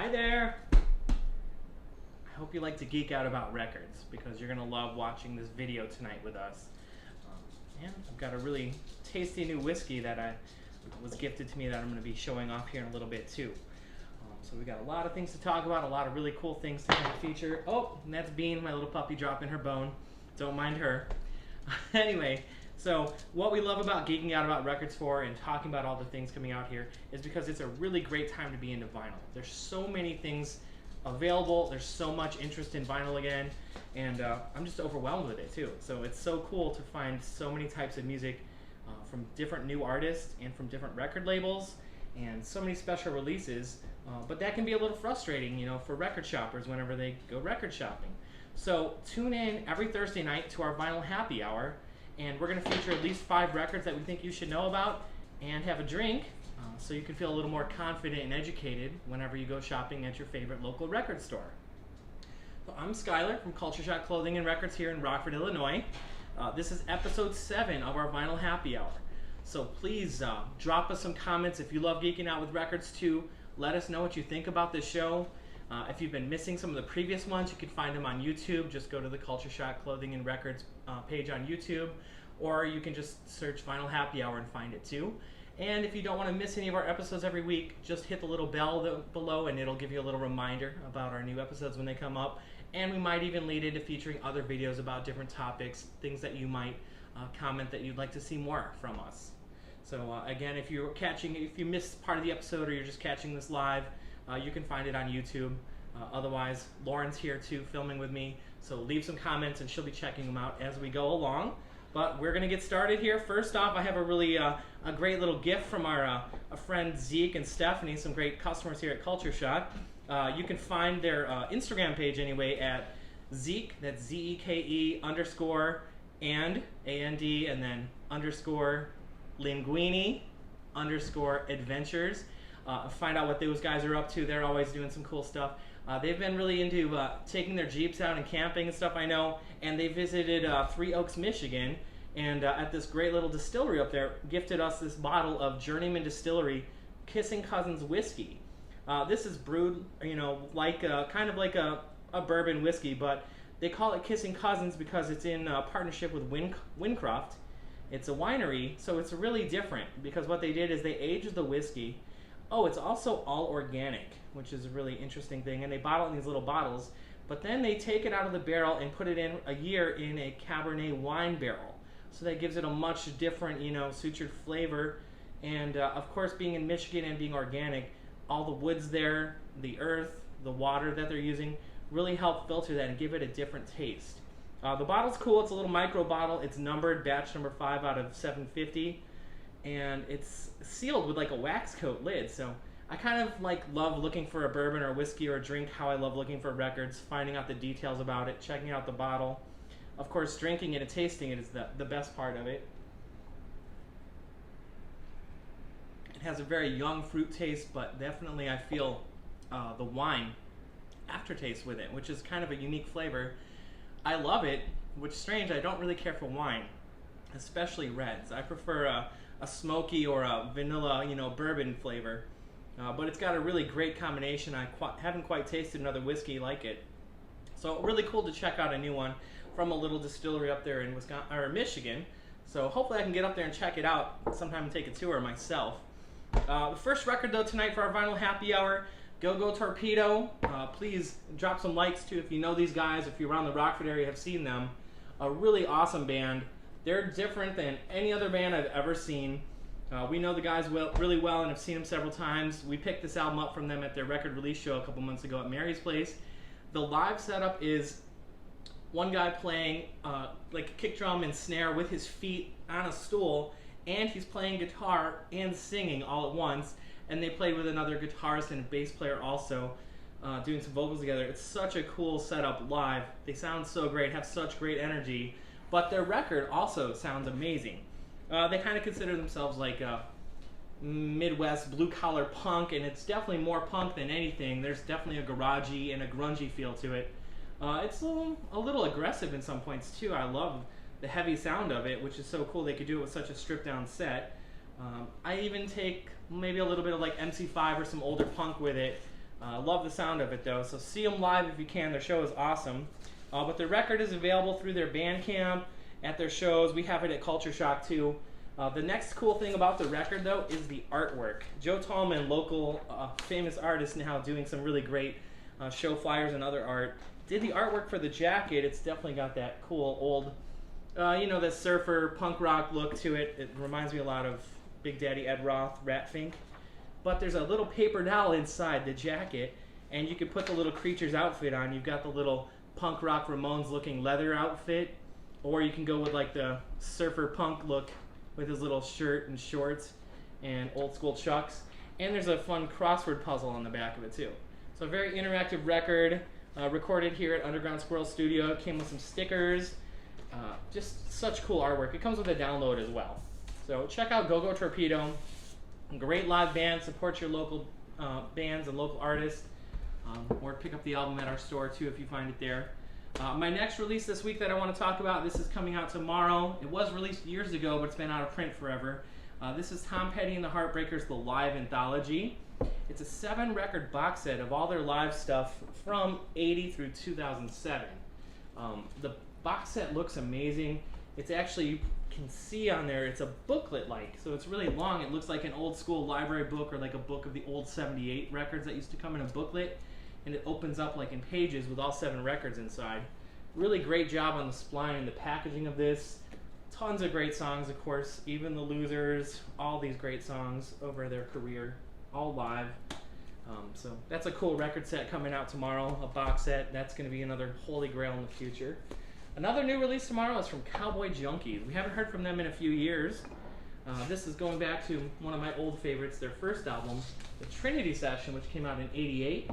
Hi there! I hope you like to geek out about records because you're going to love watching this video tonight with us. And I've got a really tasty new whiskey that was gifted to me that I'm going to be showing off here in a little bit too. So we got a lot of things to talk about, a lot of really cool things to kind of feature. Oh, and that's Bean, my little puppy, dropping her bone. Don't mind her. Anyway, so what we love about geeking out about records for and talking about all the things coming out here is because it's a really great time to be into vinyl. There's so many things available. There's so much interest in vinyl again, and I'm just overwhelmed with it too. So it's so cool to find so many types of music from different new artists and from different record labels and so many special releases, but that can be a little frustrating, you know, for record shoppers whenever they go record shopping. So tune in every Thursday night to our Vinyl Happy Hour, and we're going to feature at least 5 records that we think you should know about and have a drink so you can feel a little more confident and educated whenever you go shopping at your favorite local record store. So I'm Skylar from Culture Shock Clothing and Records here in Rockford, Illinois. This is episode 7 of our Vinyl Happy Hour. So please drop us some comments if you love geeking out with records too. Let us know what you think about this show. If you've been missing some of the previous ones, you can find them on YouTube. Just go to the Culture Shock Clothing and Records page on YouTube, or you can just search Vinyl Happy Hour and find it too. And if you don't want to miss any of our episodes every week, just hit the little bell below and it'll give you a little reminder about our new episodes when they come up. And we might even lead into featuring other videos about different topics, things that you might comment that you'd like to see more from us. So again, if you missed part of the episode or you're just catching this live, you can find it on YouTube. Otherwise, Lauren's here too, filming with me. So leave some comments and she'll be checking them out as we go along. But we're going to get started here. First off, I have a really a great little gift from our friend Zeke and Stephanie, some great customers here at Culture Shock. You can find their Instagram page anyway at Zeke, that's ZEKE _ and A-N-D, and then _ Linguini _ adventures. Find out what those guys are up to. They're always doing some cool stuff. They've been really into taking their Jeeps out and camping and stuff, I know, and they visited Three Oaks, Michigan, and at this great little distillery up there, gifted us this bottle of Journeyman Distillery Kissing Cousins whiskey. This is brewed, you know, like kind of like a bourbon whiskey, but they call it Kissing Cousins because it's in partnership with Wincroft. It's a winery, so it's really different because what they did is they aged the whiskey. Oh, it's also all organic, which is a really interesting thing, and they bottle it in these little bottles, but then they take it out of the barrel and put it in a year in a Cabernet wine barrel. So that gives it a much different, you know, sutured flavor, and of course being in Michigan and being organic, all the woods there, the earth, the water that they're using really help filter that and give it a different taste. The bottle's cool. It's a little micro bottle. It's numbered batch number 5 out of 750, and it's sealed with like a wax coat lid. So I kind of like love looking for a bourbon or a whiskey or a drink how I love looking for records, finding out the details about it, checking out the bottle. Of course, drinking it and tasting it is the best part of it. It has a very young fruit taste, but definitely I feel the wine aftertaste with it, which is kind of a unique flavor. I love it, which is strange. I don't really care for wine, especially reds. I prefer a smoky or a vanilla, you know, bourbon flavor. But it's got a really great combination. I haven't quite tasted another whiskey like it. So really cool to check out a new one from a little distillery up there in Wisconsin or Michigan. So hopefully I can get up there and check it out sometime and take a tour myself. The first record though tonight for our Vinyl Happy Hour, Go Torpedo. Please drop some likes too if you know these guys, if you're around the Rockford area have seen them. A really awesome band. They're different than any other band I've ever seen. We know the guys really well and have seen them several times. We picked this album up from them at their record release show a couple months ago at Mary's Place. The live setup is one guy playing like a kick drum and snare with his feet on a stool, and he's playing guitar and singing all at once. And they played with another guitarist and a bass player also, doing some vocals together. It's such a cool setup live. They sound so great, have such great energy, but their record also sounds amazing. They kind of consider themselves like a Midwest blue-collar punk, and it's definitely more punk than anything. There's definitely a garagey and a grungy feel to it. It's a little aggressive in some points too. I love the heavy sound of it, which is so cool they could do it with such a stripped-down set. I even take maybe a little bit of like MC5 or some older punk with it. Love the sound of it though, so see them live if you can. Their show is awesome. But their record is available through their Bandcamp, at their shows. We have it at Culture Shock too. The next cool thing about the record though is the artwork. Joe Tallman, local famous artist now, doing some really great show flyers and other art, did the artwork for the jacket. It's definitely got that cool old, you know, that surfer punk rock look to it. It reminds me a lot of Big Daddy Ed Roth, Rat Fink. But there's a little paper doll inside the jacket, and you can put the little creature's outfit on. You've got the little punk rock Ramones looking leather outfit, or you can go with like the surfer punk look with his little shirt and shorts and old school chucks. And there's a fun crossword puzzle on the back of it too. So a very interactive record, recorded here at Underground Squirrel Studio. It came with some stickers, just such cool artwork. It comes with a download as well. So check out Go Torpedo. Great live band. Support your local bands and local artists, or pick up the album at our store too if you find it there. My next release this week that I want to talk about, this is coming out tomorrow. It was released years ago, but it's been out of print forever. This is Tom Petty and the Heartbreakers, the live anthology. It's a 7-record box set of all their live stuff from '80 through 2007. The box set looks amazing. It's actually, you can see on there, it's a booklet-like, so it's really long. It looks like an old school library book, or like a book of the old '78 records that used to come in a booklet, and it opens up like in pages with all 7 records inside. Really great job on the spline and the packaging of this. Tons of great songs, of course, Even the Losers, all these great songs over their career, all live. So that's a cool record set coming out tomorrow, a box set. That's going to be another holy grail in the future. Another new release tomorrow is from Cowboy Junkies. We haven't heard from them in a few years. This is going back to one of my old favorites, their first album, the Trinity Session, which came out in '88.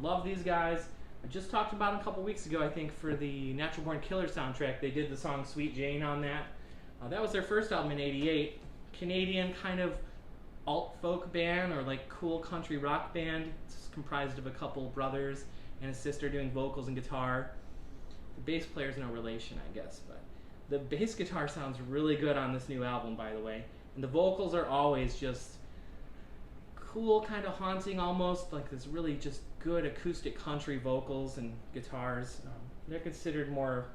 Love these guys. I just talked about them a couple weeks ago, I think, for the Natural Born Killers soundtrack. They did the song Sweet Jane on that. That was their first album in '88. Canadian kind of alt-folk band, or like cool country rock band. It's comprised of a couple brothers and a sister doing vocals and guitar. The bass player's no relation, I guess, but the bass guitar sounds really good on this new album, by the way. And the vocals are always just cool, kind of haunting almost, like this really just good acoustic country vocals and guitars. They're considered more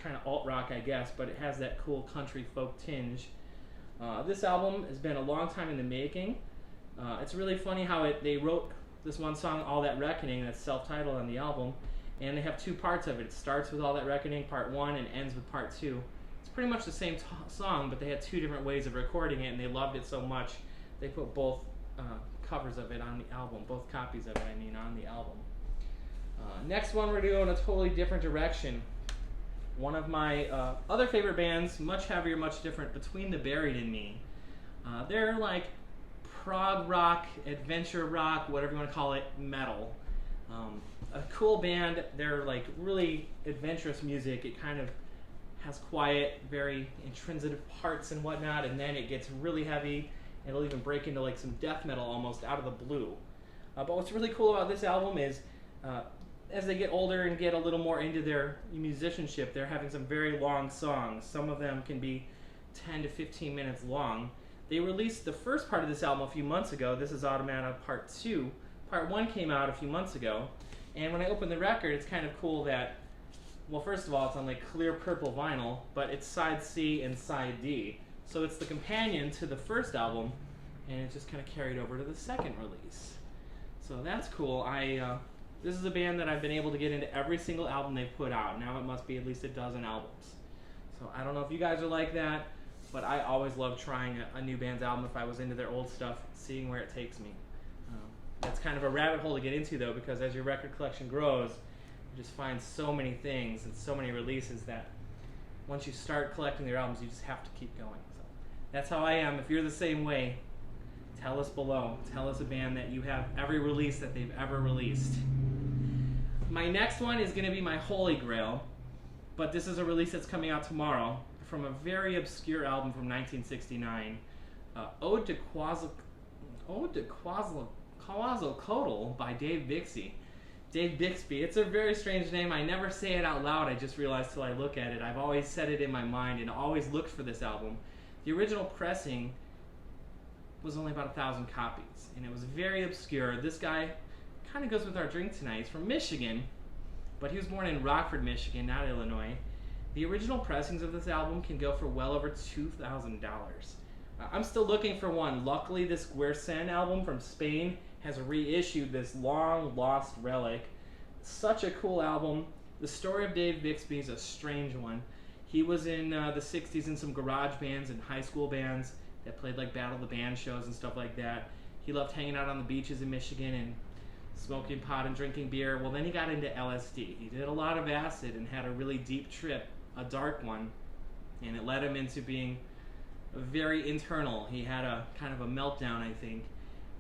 kind of alt-rock, I guess, but it has that cool country folk tinge. This album has been a long time in the making. It's really funny how they wrote this one song, All That Reckoning, that's self-titled on the album, and they have 2 parts of it. It starts with All That Reckoning, part 1, and ends with part 2. It's pretty much the same song, but they had 2 different ways of recording it, and they loved it so much they put both covers of it on the album, both copies of it, I mean, on the album. Next one, we're going to go in a totally different direction. One of my other favorite bands, much heavier, much different, Between the Buried and Me. They're like prog rock, adventure rock, whatever you want to call it, metal. A cool band. They're like really adventurous music. It kind of has quiet, very intrinsic parts and whatnot, and then it gets really heavy. It'll even break into like some death metal almost out of the blue. But what's really cool about this album is as they get older and get a little more into their musicianship, they're having some very long songs. Some of them can be 10 to 15 minutes long. They released the first part of this album a few months ago. This is Automata Part 2. Part 1 came out a few months ago. And when I opened the record, it's kind of cool that, well, first of all, it's on like clear purple vinyl, but it's side C and side D. So it's the companion to the first album, and it just kind of carried over to the second release. So that's cool. This is a band that I've been able to get into every single album they've put out. Now it must be at least a dozen albums. So I don't know if you guys are like that, but I always love trying a new band's album if I was into their old stuff, seeing where it takes me. That's kind of a rabbit hole to get into, though, because as your record collection grows, you just find so many things and so many releases that once you start collecting their albums, you just have to keep going. So that's how I am. If you're the same way, tell us below. Tell us a band that you have every release that they've ever released. My next one is going to be my holy grail, but this is a release that's coming out tomorrow from a very obscure album from 1969, Ode to Quetzalcoatl by Dave Bixby. Dave Bixby. It's a very strange name. I never say it out loud. I just realized till I look at it. I've always said it in my mind and always looked for this album. The original pressing was only about 1,000 copies, and it was very obscure. This guy kind of goes with our drink tonight. He's from Michigan, but he was born in Rockford, Michigan, not Illinois. The original pressings of this album can go for well over $2,000. I'm still looking for one. Luckily, this Guerssen album from Spain has reissued this long lost relic. Such a cool album. The story of Dave Bixby is a strange one. He was in the 60s in some garage bands and high school bands that played like Battle of the Band shows and stuff like that. He loved hanging out on the beaches in Michigan and smoking pot and drinking beer. Well, then he got into LSD. He did a lot of acid and had a really deep trip, a dark one, and it led him into being very internal. He had a kind of a meltdown, I think,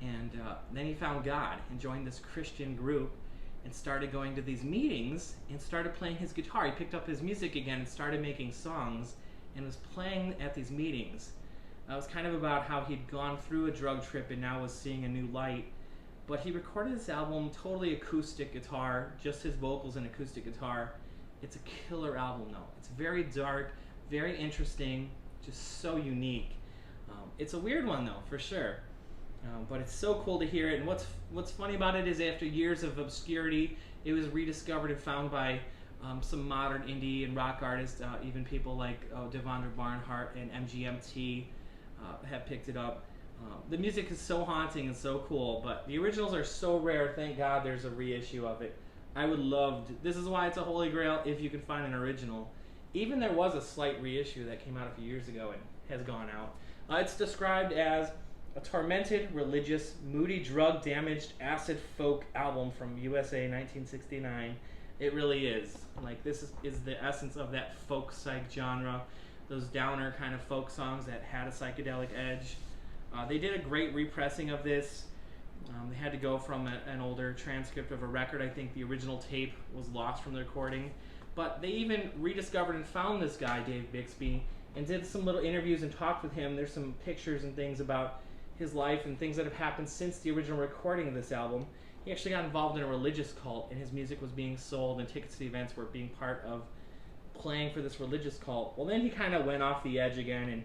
and then he found God and joined this Christian group and started going to these meetings and started playing his guitar. He picked up his music again and started making songs and was playing at these meetings. It was kind of about how he'd gone through a drug trip and now was seeing a new light. But he recorded this album totally acoustic guitar, just his vocals and acoustic guitar. It's a killer album though. It's very dark, very interesting, just so unique. It's a weird one though, for sure. But it's so cool to hear it. And what's funny about it is after years of obscurity, it was rediscovered and found by some modern indie and rock artists, even people like Devondre Barnhart and MGMT have picked it up. The music is so haunting and so cool, but the originals are so rare. Thank God there's a reissue of it. I would love to, this is why it's a holy grail if you can find an original. Even there was a slight reissue that came out a few years ago and has gone out. It's described as a tormented, religious, moody, drug-damaged, acid folk album from USA 1969. It really is. Like, this is the essence of that folk psych genre, those downer kind of folk songs that had a psychedelic edge. They did a great repressing of this. They had to go from an older transcript of a record. I think the original tape was lost from the recording. But they even rediscovered and found this guy, Dave Bixby, and did some little interviews and talked with him. There's some pictures and things about his life and things that have happened since the original recording of this album. He actually got involved in a religious cult, and his music was being sold, and tickets to the events were being part of playing for this religious cult. Well, then he kind of went off the edge again and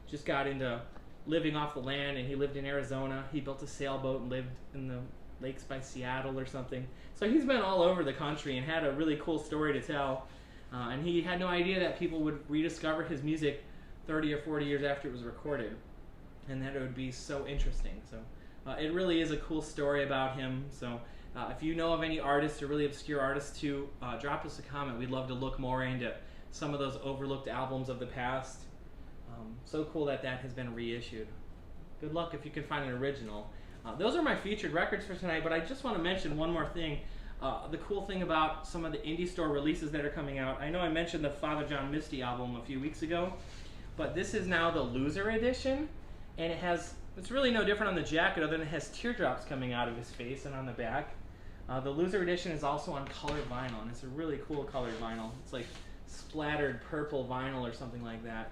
just got into living off the land, and he lived in Arizona. He built a sailboat and lived in the lakes by Seattle or something. So he's been all over the country and had a really cool story to tell. And he had no idea that people would rediscover his music 30 or 40 years after it was recorded, and that it would be so interesting. So it really is a cool story about him. So if you know of any artists or really obscure artists too, drop us a comment. We'd love to look more into some of those overlooked albums of the past. So cool that that has been reissued. Good luck if you can find an original. Those are my featured records for tonight, but I just want to mention one more thing. The cool thing about some of the indie store releases that are coming out. I know I mentioned the Father John Misty album a few weeks ago, but this is now the Loser edition, and it's really no different on the jacket other than it has teardrops coming out of his face and on the back. The Loser edition is also on colored vinyl, and it's a really cool colored vinyl. It's like splattered purple vinyl or something like that.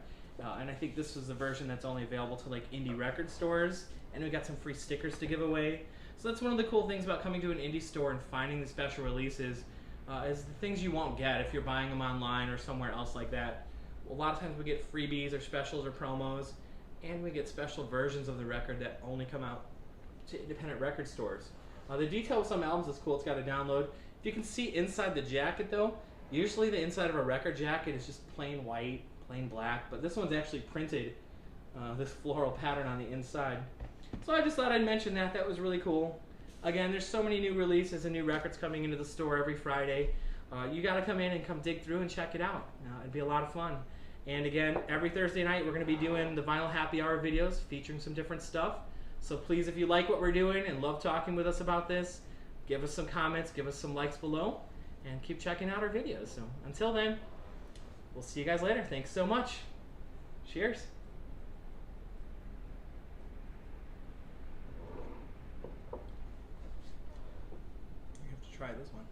And I think this was the version that's only available to like indie record stores, and we got some free stickers to give away. So that's one of the cool things about coming to an indie store and finding the special releases, is the things you won't get if you're buying them online or somewhere else like that. A lot of times we get freebies or specials or promos, and we get special versions of the record that only come out to independent record stores. The detail of some albums is cool. It's got a download. If you can see inside the jacket though, usually the inside of a record jacket is just plain white, plain black, but this one's actually printed this floral pattern on the inside. So I just thought I'd mention that. That was really cool. Again, there's so many new releases and new records coming into the store every Friday. You got to come in and come dig through and check it out. It'd be a lot of fun. And again, every Thursday night we're going to be doing the Vinyl Happy Hour videos featuring some different stuff. So please, if you like what we're doing and love talking with us about this, give us some comments, give us some likes below, and keep checking out our videos. So until then, we'll see you guys later. Thanks so much. Cheers. You have to try this one.